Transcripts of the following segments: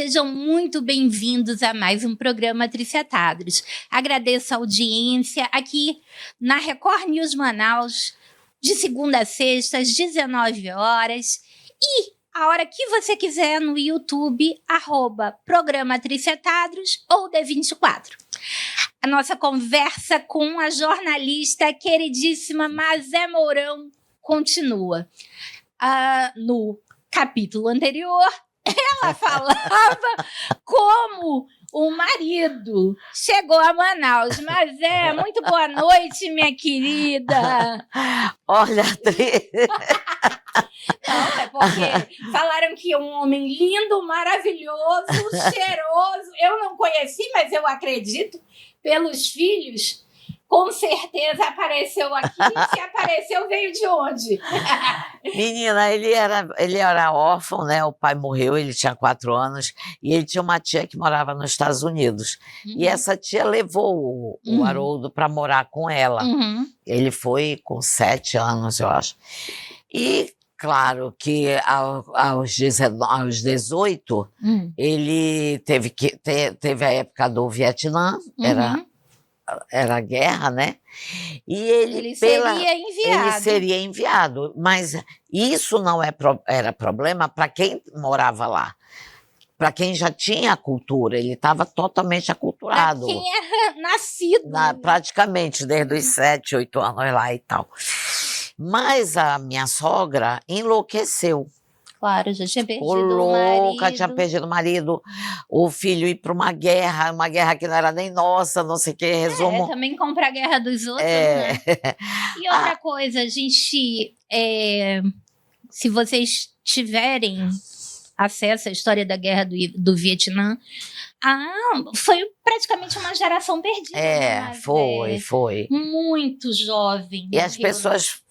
sejam muito bem-vindos a mais um programa Tricetados. Agradeço a audiência aqui na Record News Manaus, de segunda a sexta, às 19 horas. E a hora que você quiser no YouTube, @Programa Tricetados ou D24. A nossa conversa com a jornalista queridíssima Mazé Mourão continua. No capítulo anterior, ela falava como o marido chegou a Manaus. Mazé, muito boa noite, minha querida. Olha, Tri. Não, é porque falaram que é um homem lindo, maravilhoso, cheiroso. Eu não conheci, mas eu acredito, pelos filhos. Com certeza apareceu aqui. Se apareceu, veio de onde? Menina, ele era órfão, né? O pai morreu, ele tinha 4 anos, e ele tinha uma tia que morava nos Estados Unidos. E essa tia levou o Haroldo para morar com ela. Ele foi com 7 anos, eu acho. E claro que aos 18, ele teve a época do Vietnã, era a guerra, né? E ele seria enviado. Mas isso não era problema para quem morava lá. Para quem já tinha a cultura, ele estava totalmente aculturado. Para quem era nascido. Praticamente, desde os 7, 8 anos lá e tal. Mas a minha sogra enlouqueceu. Claro, já tinha perdido o marido. Tinha perdido o marido, o filho ir para uma guerra que não era nem nossa, não sei o que, resumo. Também comprar a guerra dos outros, né? E outra coisa, a gente, se vocês tiverem acesso à história da guerra do Vietnã, foi praticamente uma geração perdida. Foi. Muito jovem. E as pessoas...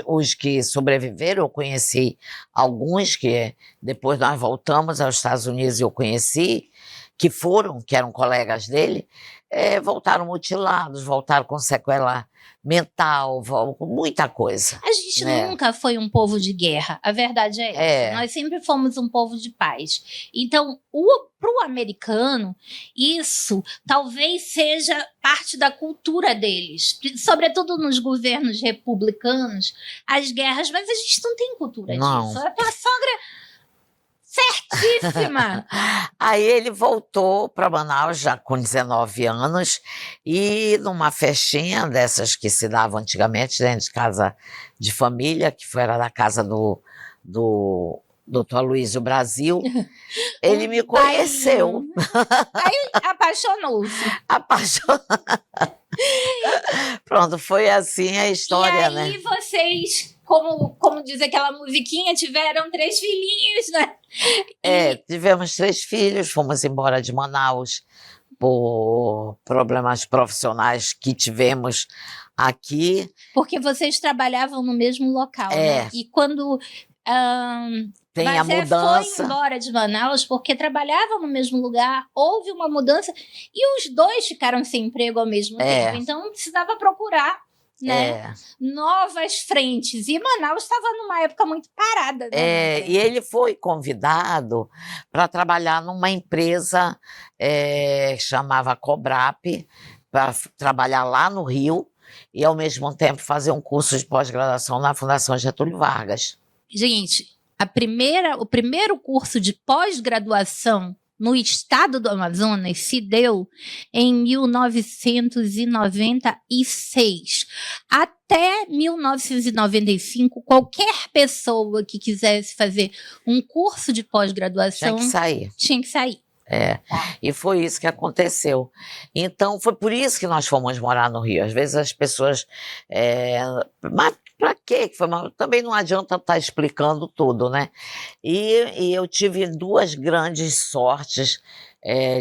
Os que sobreviveram, eu conheci alguns que depois nós voltamos aos Estados Unidos e eu conheci, que eram colegas dele, voltaram mutilados, voltaram com sequela mental, muita coisa. A gente nunca foi um povo de guerra, a verdade é essa. Nós sempre fomos um povo de paz. Então, para o americano, isso talvez seja parte da cultura deles, sobretudo nos governos republicanos, as guerras, mas a gente não tem cultura disso. A tua sogra... certíssima! Aí ele voltou para Manaus já com 19 anos e numa festinha dessas que se davam antigamente dentro de casa de família, que era da casa do Dr. Aloysio Brasil, ele me conheceu. Aí apaixonou-se. Pronto, foi assim a história, né? E aí vocês, como diz aquela musiquinha, tiveram 3 filhinhos, né? Tivemos 3 filhos, fomos embora de Manaus por problemas profissionais que tivemos aqui. Porque vocês trabalhavam no mesmo local, né? E quando... tem a mudança. Foi embora de Manaus porque trabalhava no mesmo lugar, houve uma mudança e os 2 ficaram sem emprego ao mesmo tempo. Então precisava procurar, né, novas frentes. E Manaus estava numa época muito parada. Né, e ele foi convidado para trabalhar numa empresa que chamava Cobrap, para trabalhar lá no Rio e ao mesmo tempo fazer um curso de pós-graduação na Fundação Getúlio Vargas. Gente, o primeiro curso de pós-graduação no estado do Amazonas se deu em 1996. Até 1995, qualquer pessoa que quisesse fazer um curso de pós-graduação tinha que sair. E foi isso que aconteceu. Então, foi por isso que nós fomos morar no Rio. Às vezes as pessoas... mas para quê? Também não adianta estar explicando tudo, né? E eu tive 2 grandes sortes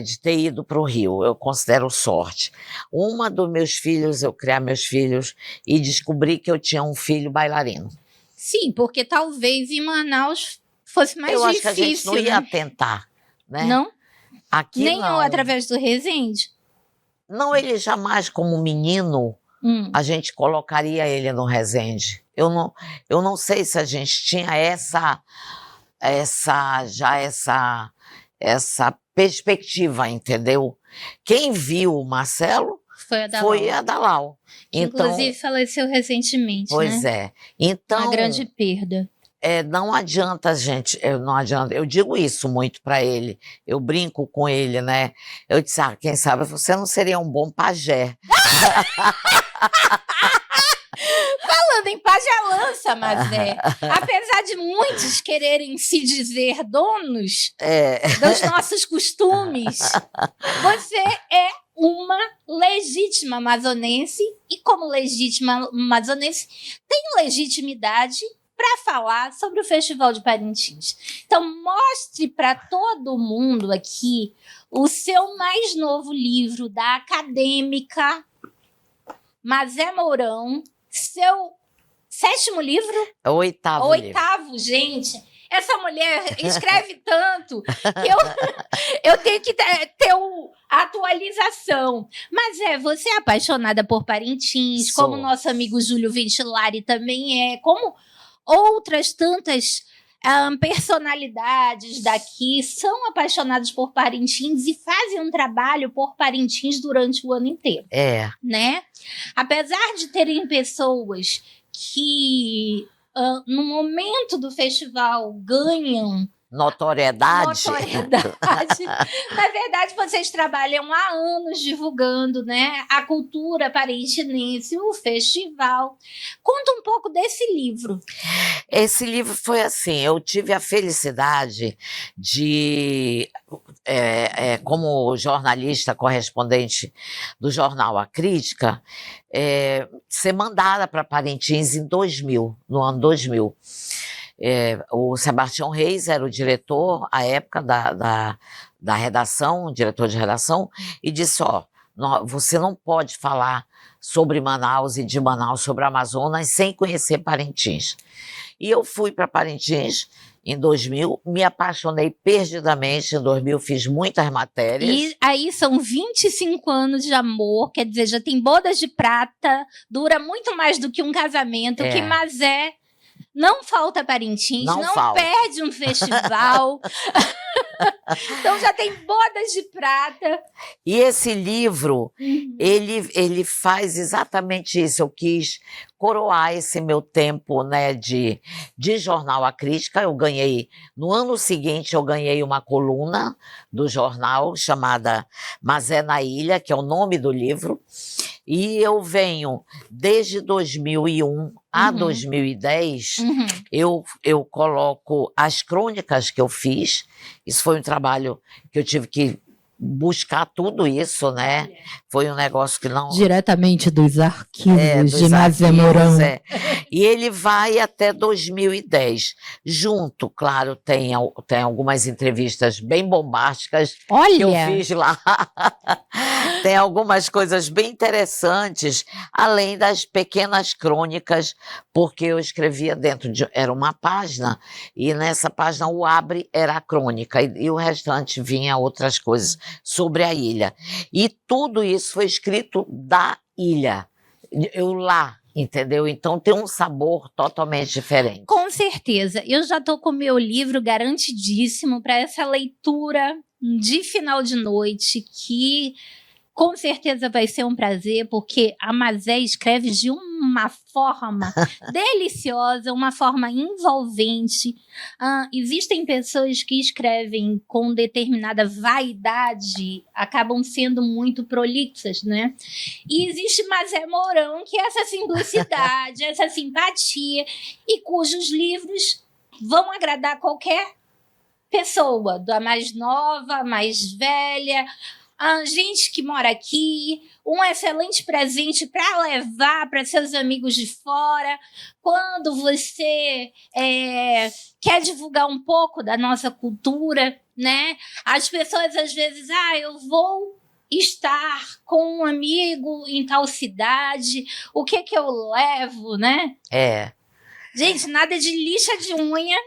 de ter ido para o Rio. Eu considero sorte. Uma dos meus filhos, eu criar meus filhos e descobri que eu tinha um filho bailarino. Sim, porque talvez em Manaus fosse mais difícil. Eu acho que a gente não ia tentar, né? Não? Aqui nem não. Através do Resende? Não, ele jamais, como menino, a gente colocaria ele no Resende. Eu não sei se a gente tinha essa essa perspectiva, entendeu? Quem viu o Marcelo foi a Dalau. Então, inclusive faleceu recentemente, pois né? é. Então, uma grande perda. Não adianta, gente, não adianta. Eu digo isso muito para ele, eu brinco com ele, né? Eu disse, quem sabe você não seria um bom pajé. Falando em pagelança, Mazé, apesar de muitos quererem se dizer donos dos nossos costumes, você é uma legítima amazonense e, como legítima amazonense, tem legitimidade para falar sobre o Festival de Parintins. Então, mostre para todo mundo aqui o seu mais novo livro da acadêmica Mazé Mourão, seu 7º livro? É o 8º livro. 8º, gente. Essa mulher escreve tanto que eu tenho que ter a atualização. Mas você é apaixonada por Parintins, Sou. como nosso amigo Júlio Ventilari também é, como outras tantas personalidades daqui são apaixonadas por Parintins e fazem um trabalho por Parintins durante o ano inteiro. Né? Apesar de terem pessoas que no momento do festival ganham notoriedade. Na verdade, vocês trabalham há anos divulgando, né, a cultura parintinense, o festival. Conta um pouco desse livro. Esse livro foi assim, eu tive a felicidade de, como jornalista correspondente do jornal A Crítica, ser mandada para Parintins em 2000, no ano 2000. O Sebastião Reis era o diretor, à época, da redação, diretor de redação, e disse, você não pode falar sobre Manaus e de Manaus, sobre Amazonas, sem conhecer Parintins. E eu fui para Parintins em 2000, me apaixonei perdidamente. Em 2000 fiz muitas matérias. E aí são 25 anos de amor, quer dizer, já tem bodas de prata, dura muito mais do que um casamento, que Mazé não falta Parintins, não falta. Perde um festival. Então já tem bodas de prata. E esse livro, ele faz exatamente isso. Eu quis coroar esse meu tempo, né, de jornal A Crítica. Eu ganhei, no ano seguinte, eu ganhei uma coluna do jornal chamada Mazé na Ilha, que é o nome do livro. E eu venho, desde 2001 a 2010, eu coloco as crônicas que eu fiz. Isso foi um trabalho que eu tive que buscar tudo isso, né? Foi um negócio que não... Diretamente dos arquivos de Mazé Mourão. E ele vai até 2010. Junto, claro, tem algumas entrevistas bem bombásticas que eu fiz lá. Tem algumas coisas bem interessantes, além das pequenas crônicas, porque eu escrevia dentro de... Era uma página, e nessa página o abre era a crônica, e o restante vinha outras coisas sobre a ilha. E tudo isso foi escrito da ilha. Eu lá, entendeu? Então tem um sabor totalmente diferente. Com certeza. Eu já estou com o meu livro garantidíssimo para essa leitura de final de noite, que com certeza vai ser um prazer, porque a Mazé escreve de uma forma deliciosa, uma forma envolvente. Existem pessoas que escrevem com determinada vaidade, acabam sendo muito prolixas, né? E existe Mazé Mourão, que é essa simplicidade, essa simpatia, e cujos livros vão agradar qualquer pessoa, da mais nova, mais velha, a gente que mora aqui, um excelente presente para levar para seus amigos de fora. Quando você quer divulgar um pouco da nossa cultura, né? As pessoas às vezes, eu vou estar com um amigo em tal cidade, o que eu levo, né? Gente, nada de lixa de unha.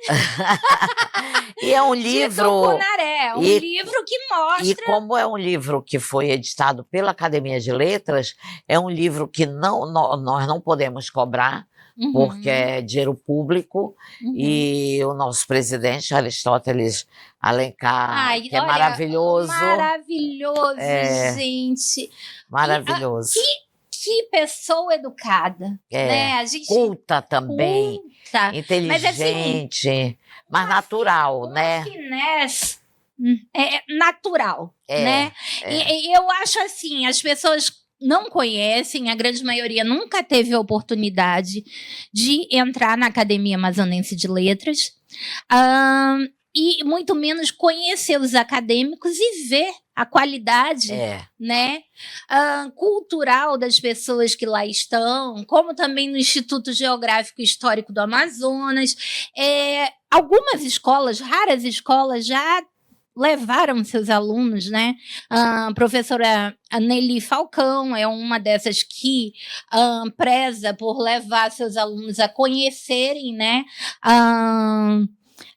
E é um De livro... tucunaré. É um livro que mostra... E como é um livro que foi editado pela Academia de Letras, é um livro que nós não podemos cobrar, porque é dinheiro público, e o nosso presidente, Aristóteles Alencar, que é olha, maravilhoso. Maravilhoso, gente. Maravilhoso. Que pessoa educada, né? A gente Culta também, culta, inteligente, mas natural, né? Finesse natural, né? E eu acho assim, as pessoas não conhecem, a grande maioria nunca teve a oportunidade de entrar na Academia Amazonense de Letras, e muito menos conhecer os acadêmicos e ver a qualidade, né, cultural das pessoas que lá estão, como também no Instituto Geográfico e Histórico do Amazonas. Algumas escolas, raras escolas, já levaram seus alunos, né? A professora Nelly Falcão é uma dessas que preza por levar seus alunos a conhecerem, né?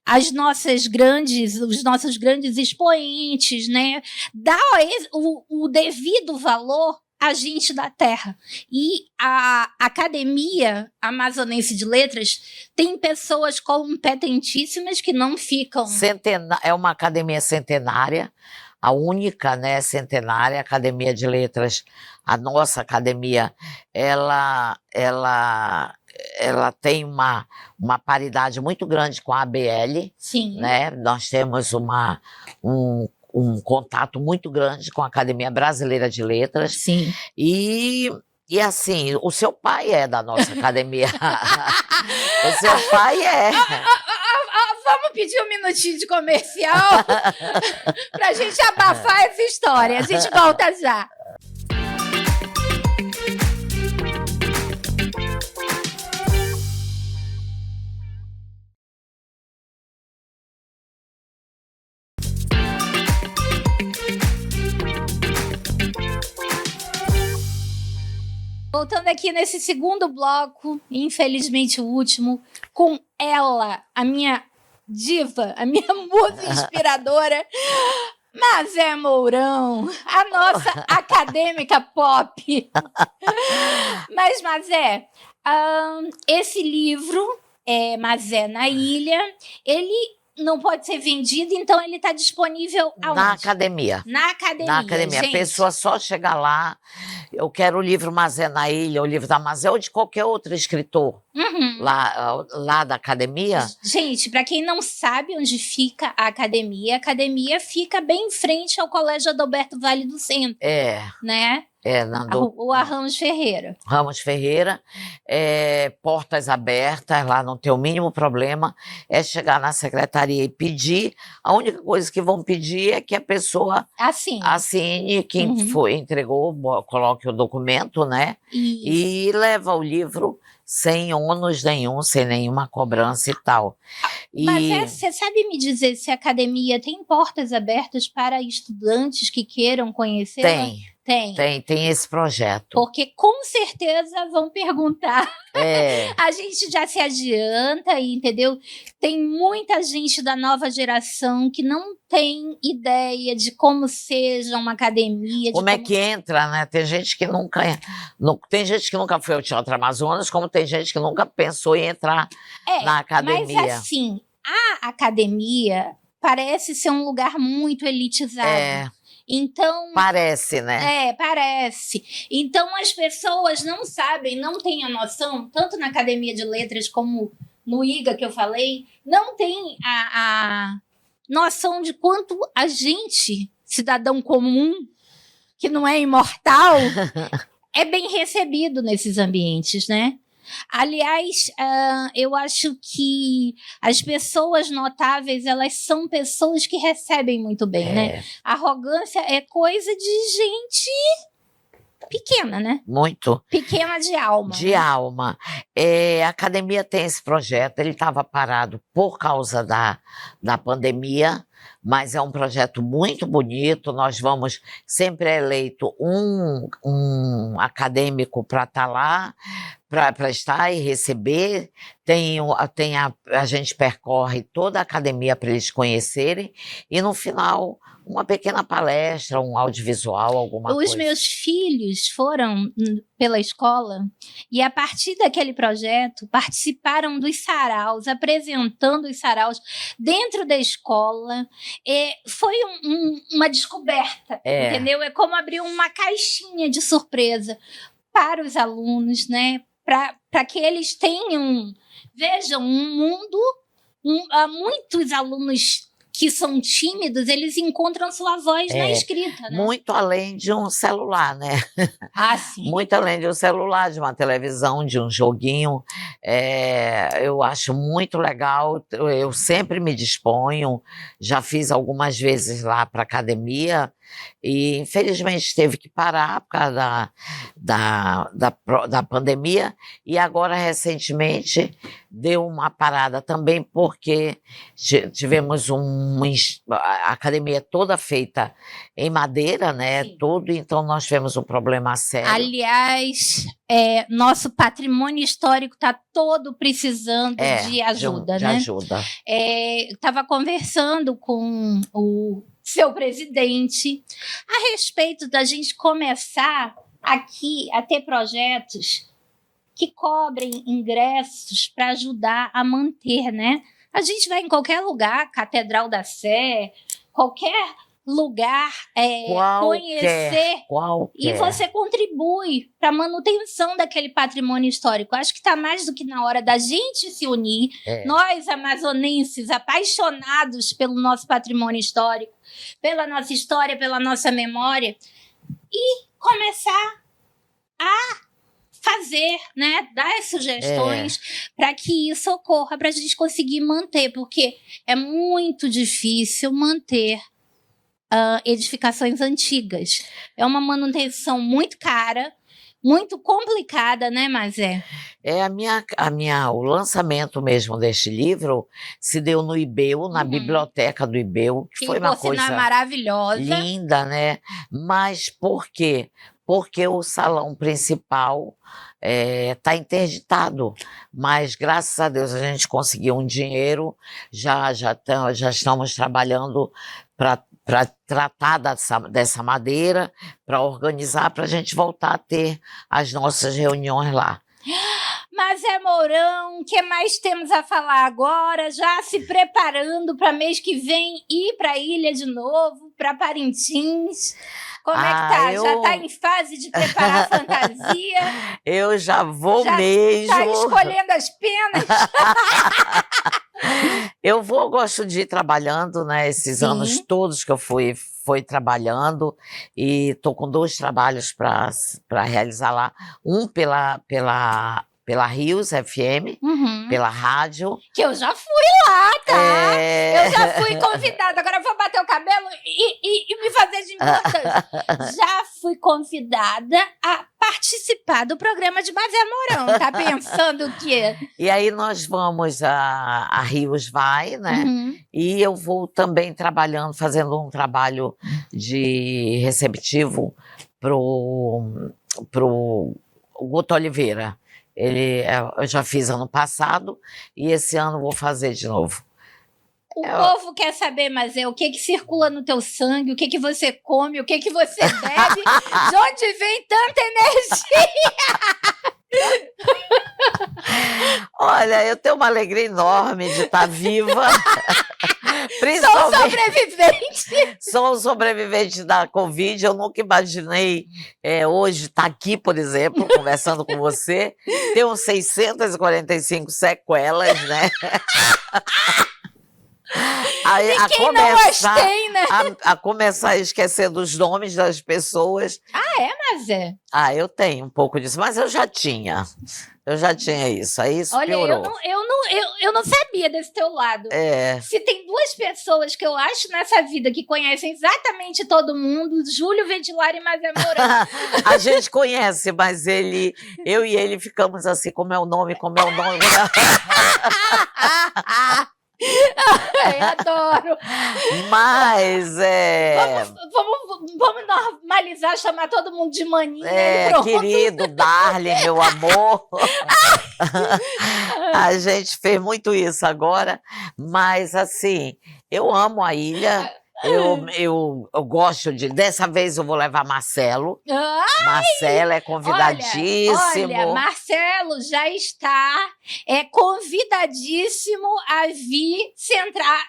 Os nossos grandes expoentes, né? Dá o devido valor a gente da terra. E a Academia Amazonense de Letras tem pessoas competentíssimas que não ficam... É uma academia centenária, a única, né, centenária, Academia de Letras. A nossa academia, ela tem uma paridade muito grande com a ABL. Sim. Né? Nós temos um contato muito grande com a Academia Brasileira de Letras. Sim. E assim, o seu pai é da nossa academia. O seu pai é. Vamos pedir um minutinho de comercial pra gente abafar essa história. A gente volta já. Voltando aqui nesse segundo bloco, infelizmente o último, com ela, a minha diva, a minha musa inspiradora, Mazé Mourão, a nossa acadêmica pop. Mas, Mazé, esse livro, Mazé na Ilha, ele não pode ser vendido, então ele está disponível aonde? Na academia. Na academia, Na academia. gente. A pessoa só chega lá, eu quero o livro Mazé na Ilha, o livro da Mazé, ou de qualquer outro escritor lá da academia. Gente, para quem não sabe onde fica a academia fica bem em frente ao Colégio Adalberto Vale do Centro. Né? O Ramos Ferreira. Ramos Ferreira, portas abertas, lá não tem o mínimo problema, é chegar na secretaria e pedir. A única coisa que vão pedir é que a pessoa assine, quem entregou, coloque o documento, né? E leva o livro sem ônus nenhum, sem nenhuma cobrança e tal. Mas você sabe me dizer se a academia tem portas abertas para estudantes que queiram conhecer? Tem esse projeto. Porque com certeza vão perguntar. A gente já se adianta, entendeu? Tem muita gente da nova geração que não tem ideia de como seja uma academia. Como é que entra, né? Tem gente que nunca foi ao Teatro Amazonas, como tem gente que nunca pensou em entrar na academia. Mas assim, a academia parece ser um lugar muito elitizado. Então, parece, né? Parece. Então, as pessoas não sabem, não têm a noção, tanto na Academia de Letras como no IGA que eu falei, não tem a noção de quanto a gente, cidadão comum, que não é imortal, é bem recebido nesses ambientes, né? Aliás, eu acho que as pessoas notáveis, elas são pessoas que recebem muito bem, né? Arrogância é coisa de gente pequena, né? Muito. Pequena de alma. De alma. A academia tem esse projeto, ele estava parado por causa da pandemia, mas é um projeto muito bonito. Nós vamos sempre eleito um acadêmico para estar lá, para estar e receber. A gente percorre toda a academia para eles conhecerem, e no final uma pequena palestra, um audiovisual, alguma coisa. Os meus filhos foram pela escola e, a partir daquele projeto, participaram dos saraus, apresentando os saraus dentro da escola. Foi uma descoberta, entendeu? É como abrir uma caixinha de surpresa para os alunos, né? Para que eles vejam um mundo. Há muitos alunos que são tímidos, eles encontram sua voz na escrita, né? Muito além de um celular, né? Sim. Muito além de um celular, de uma televisão, de um joguinho. Eu acho muito legal, eu sempre me disponho, já fiz algumas vezes lá para a academia, e infelizmente teve que parar por causa da pandemia, e agora recentemente deu uma parada também, porque tivemos a academia toda feita em madeira, né? Tudo, então nós tivemos um problema sério. Aliás, nosso patrimônio histórico está todo precisando de ajuda, de né? ajuda. Estava conversando com o seu presidente a respeito da gente começar aqui a ter projetos que cobrem ingressos para ajudar a manter, né? A gente vai em qualquer lugar, Catedral da Sé, qualquer lugar, conhecer, e você contribui para a manutenção daquele patrimônio histórico. Acho que está mais do que na hora da gente se unir, nós amazonenses apaixonados pelo nosso patrimônio histórico, pela nossa história, pela nossa memória, e começar a fazer, né, dar as sugestões para que isso ocorra, para a gente conseguir manter, porque é muito difícil manter edificações antigas. É uma manutenção muito cara, muito complicada, né, Mazé? O lançamento mesmo deste livro se deu no IBEU, na biblioteca do IBEU, que foi uma coisa maravilhosa, linda, né? Mas por quê? Porque o salão principal está interditado, mas graças a Deus a gente conseguiu um dinheiro, já estamos trabalhando para tratar dessa madeira, para organizar, para a gente voltar a ter as nossas reuniões lá. Mazé Mourão, o que mais temos a falar agora? Já se preparando para mês que vem ir para a ilha de novo, para Parintins. Como é que tá? Já tá em fase de preparar a fantasia? Eu já vou mesmo. Já tá escolhendo as penas? Gosto de ir trabalhando, né? Esses anos todos que eu fui trabalhando, e tô com 2 trabalhos para realizar lá. Um pela Rios FM, pela rádio. Que eu já fui lá, tá? Eu já fui convidada. Agora eu vou bater o cabelo e me fazer de importante. Já fui convidada a participar do programa de Mazé Mourão. Tá pensando o quê? E aí nós vamos, a Rios vai, né? E eu vou também trabalhando, fazendo um trabalho de receptivo pro Guto Oliveira. Eu já fiz ano passado e esse ano vou fazer de novo. O povo quer saber, mas o que circula no teu sangue, o que você come, o que você bebe, de onde vem tanta energia? Olha, eu tenho uma alegria enorme de estar viva. Sou sobrevivente. Sou sobrevivente da Covid. Eu nunca imaginei hoje estar aqui, por exemplo, conversando com você. Tenho 645 sequelas, né? Quem não as tem, né? A começar a esquecer dos nomes das pessoas. Mazé? Eu tenho um pouco disso, mas eu já tinha isso, aí isso piorou. Eu não sabia desse teu lado. Se tem 2 pessoas que eu acho nessa vida que conhecem exatamente todo mundo, Júlio Ventilar e Mazé Mourão. A gente conhece, mas eu e ele ficamos assim, como é o nome. Ai, adoro. Mas Vamos normalizar, chamar todo mundo de maninha. E pronto. querido, darling, meu amor. A gente fez muito isso agora, mas assim, eu amo a ilha. Eu gosto dessa vez eu vou levar Marcelo. Marcelo é convidadíssimo. Olha, Marcelo já está convidadíssimo a vir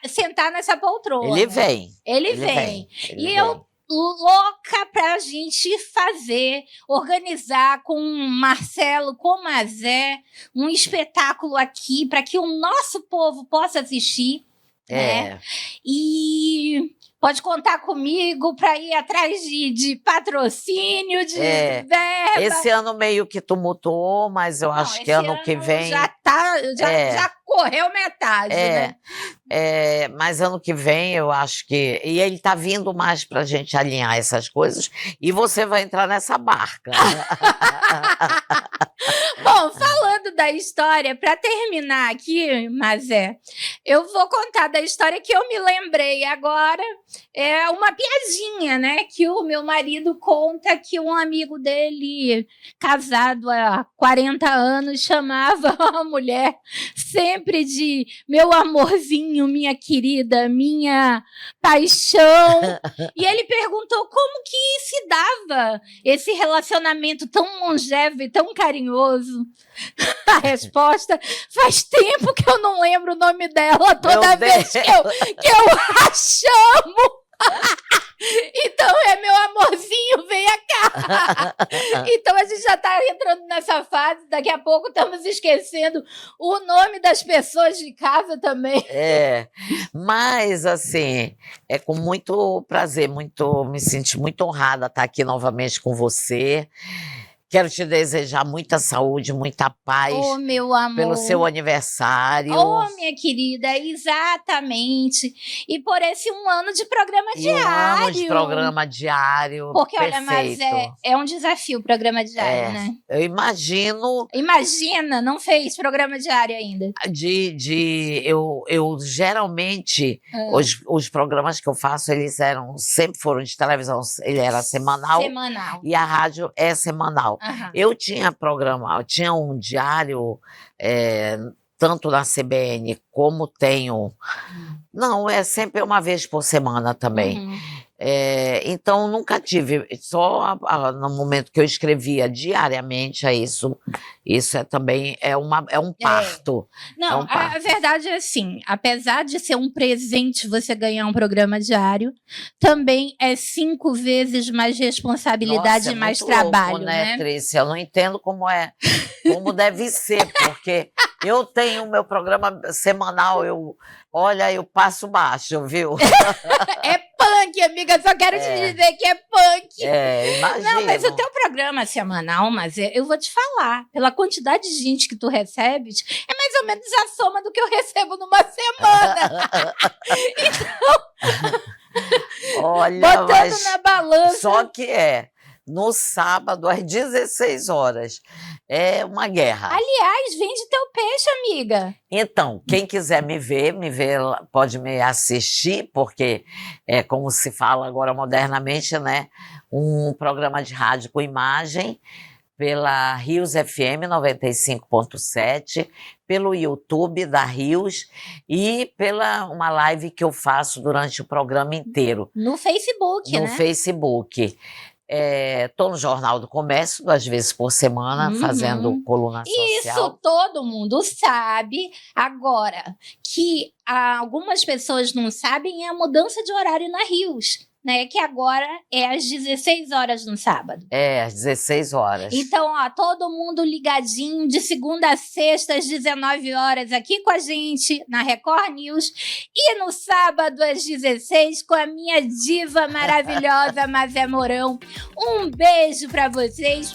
sentar nessa poltrona. Ele vem. Ele vem. Eu louca pra gente organizar com o Marcelo, com o Mazé, um espetáculo aqui para que o nosso povo possa assistir. Né? E pode contar comigo para ir atrás de patrocínio, de verba. Esse ano meio que tumultuou, mas eu acho que ano que vem... Já correu metade, né? Mas ano que vem eu acho que... E ele tá vindo mais pra gente alinhar essas coisas e você vai entrar nessa barca. Bom, falando da história, para terminar aqui, Mazé, eu vou contar da história que eu me lembrei agora. É uma piadinha, né? Que o meu marido conta que um amigo dele, casado há 40 anos, chamava a mulher sempre de meu amorzinho, minha querida, minha paixão. E ele perguntou como que se dava esse relacionamento tão longevo e tão carinhoso. A resposta: faz tempo que eu não lembro o nome dela toda vez que eu a chamo. Então meu amorzinho, venha cá. Então a gente já está entrando nessa fase. Daqui a pouco estamos esquecendo o nome das pessoas de casa também. Mas assim, é com muito prazer, me sinto muito honrada estar aqui novamente com você. Quero te desejar muita saúde, muita paz. Meu amor. Pelo seu aniversário. Minha querida, exatamente. E por esse um ano de programa diário. Um ano de programa diário. Porque, perfeito. Olha, mas é um desafio o programa diário, né? Eu imagino. Imagina, não fez programa diário ainda. Eu geralmente, os programas que eu faço, sempre foram de televisão. Ele era semanal. E a rádio é semanal. Eu tinha um diário, tanto na CBN como tenho. Não, é sempre uma vez por semana também. Então, nunca tive, só no momento que eu escrevia diariamente, isso também é um parto. Não, a verdade é assim, apesar de ser um presente você ganhar um programa diário, também é 5 vezes mais responsabilidade e mais trabalho, louco, né, Trícia? Eu não entendo como deve ser, porque eu tenho o meu programa semanal, eu passo baixo, viu? É punk, amiga, só quero te dizer que é punk. Imagina. Não, mas o teu programa semanal, mas eu vou te falar, pela quantidade de gente que tu recebes, é mais ou menos a soma do que eu recebo numa semana. Então, olha, botando na balança. Só que no sábado, às 16 horas. É uma guerra. Aliás, vende teu peixe, amiga. Então, quem quiser me ver, pode me assistir, porque é como se fala agora modernamente, né? Um programa de rádio com imagem pela Rios FM 95.7, pelo YouTube da Rios e pela uma live que eu faço durante o programa inteiro. No Facebook, né? No Facebook. Estou no Jornal do Comércio 2 vezes por semana, fazendo coluna social. Isso todo mundo sabe. Agora, que algumas pessoas não sabem, é a mudança de horário na Rios, né? Que agora é às 16 horas no sábado. Às 16 horas. Então, todo mundo ligadinho, de segunda a sexta, às 19 horas, aqui com a gente, na Record News. E no sábado, às 16, com a minha diva maravilhosa, Mazé Mourão. Um beijo pra vocês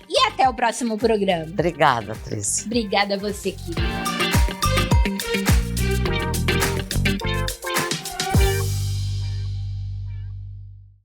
e até o próximo programa. Obrigada, Trícia. Obrigada a você, querida.